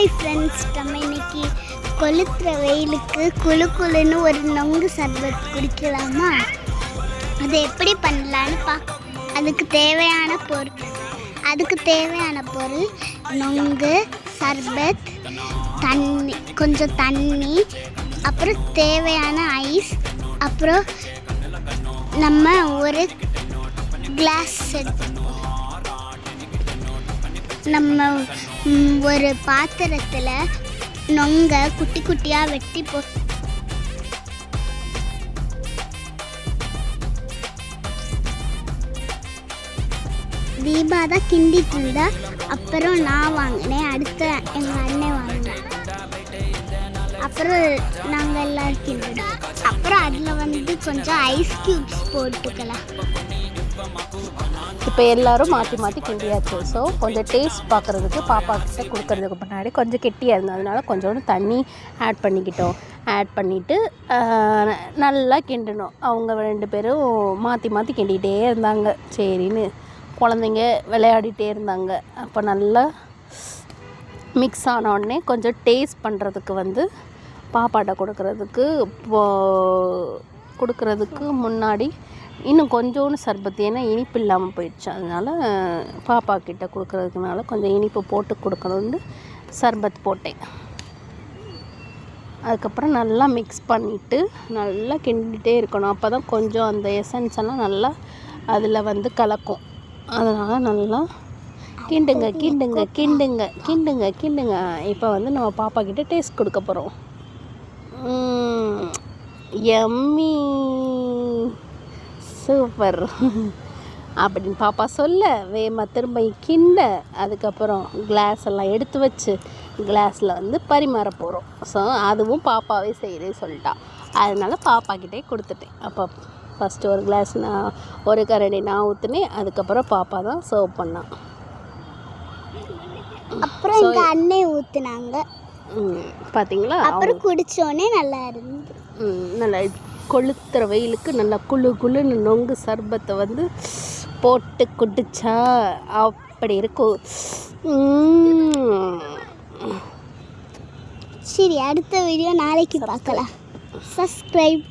Hi friends, நம்ம இன்னைக்கு கொளுத்துற வெயிலுக்கு குளு குளுன்னு ஒரு நொங்கு சர்பத் குடிக்கலாமா? அதை எப்படி பண்ணலான்னு அதுக்கு தேவையான பொருள் நொங்கு, சர்பத், தண்ணி, கொஞ்சம் தண்ணி, அப்புறம் தேவையான ஐஸ், அப்புறம் நம்ம ஒரு கிளாஸ் நம்ம ஒரு பாத்திரத்தில் நொங்க குட்டி குட்டியாக வெட்டி தீபா தான் கிண்டிட்டு இருந்தா. அப்புறம் நான் வாங்கினேன், அடுத்த எங்கள் அண்ணன் வாங்கினேன், அப்புறம் நாங்கள் எல்லோரும் கிண்டினோம். அப்புறம் அதில் கொஞ்சம் ஐஸ் க்யூப்ஸ் போட்டுக்கலாம். இப்போ எல்லோரும் மாற்றி மாற்றி கிண்டியாச்சு. ஸோ கொஞ்சம் டேஸ்ட் பார்க்குறதுக்கு பாப்பா கிட்ட கொடுக்கறதுக்கு முன்னாடி கொஞ்சம் கெட்டியாக இருந்தது, அதனால கொஞ்சோண்டு தண்ணி ஆட் பண்ணிவிட்டு நல்லா கிண்டணும். அவங்க 2 பேரும் மாற்றி மாற்றி கிண்டிகிட்டே இருந்தாங்க. சரின்னு குழந்தைங்க விளையாடிட்டே இருந்தாங்க. அப்போ நல்லா மிக்ஸ் ஆனோடனே கொஞ்சம் டேஸ்ட் பண்ணுறதுக்கு பாப்பாட்ட கொடுக்கறதுக்கு முன்னாடி இன்னும் கொஞ்சோண்டு சர்பத்து, ஏன்னா இனிப்பு இல்லாமல் போயிடுச்சு, அதனால் பாப்பா கிட்ட கொடுக்கறதுக்குனால கொஞ்சம் இனிப்பு போட்டு கொடுக்கணுன்னு சர்பத் போட்டேன். அதுக்கப்புறம் நல்லா மிக்ஸ் பண்ணிவிட்டு நல்லா கிண்டிகிட்டே இருக்கணும். அப்போ தான் கொஞ்சம் அந்த எசன்ஸ் எல்லாம் நல்லா அதில் கலக்கும். அதனால் நல்லா கிண்டுங்க. இப்போ நம்ம பாப்பா கிட்ட டேஸ்ட் கொடுக்க போகிறோம். யம்மி, சூப்பர் அப்படின்னு பாப்பா சொல்ல வேமா திரும்ப கிண்ட, அதுக்கப்புறம் கிளாஸ் எல்லாம் எடுத்து வச்சு கிளாஸில் பரிமாற போகிறோம். ஸோ அதுவும் பாப்பாவே செய்கிறே சொல்லிட்டா, அதனால் பாப்பாக்கிட்டே கொடுத்துட்டேன். அப்போ ஃபஸ்ட்டு ஒரு கிளாஸ் ஒரு கரண்டி நான் ஊற்றுனேன், அதுக்கப்புறம் பாப்பா தான் சர்வ் பண்ணான். அப்புறம் எங்கள் அண்ணன் ஊற்றுனாங்க, பார்த்தீங்களா? அப்புறம் குடித்தோடனே நல்லா இருந்து. நல்லா கொளுத்துற வெயிலுக்கு நல்லா குளுன்னு நொங்கு சர்பத்தை போட்டு குடிச்சா அப்படி இருக்கும். சரி, அடுத்த வீடியோ நாளைக்கு பார்க்கலாம். சப்ஸ்கிரைப்.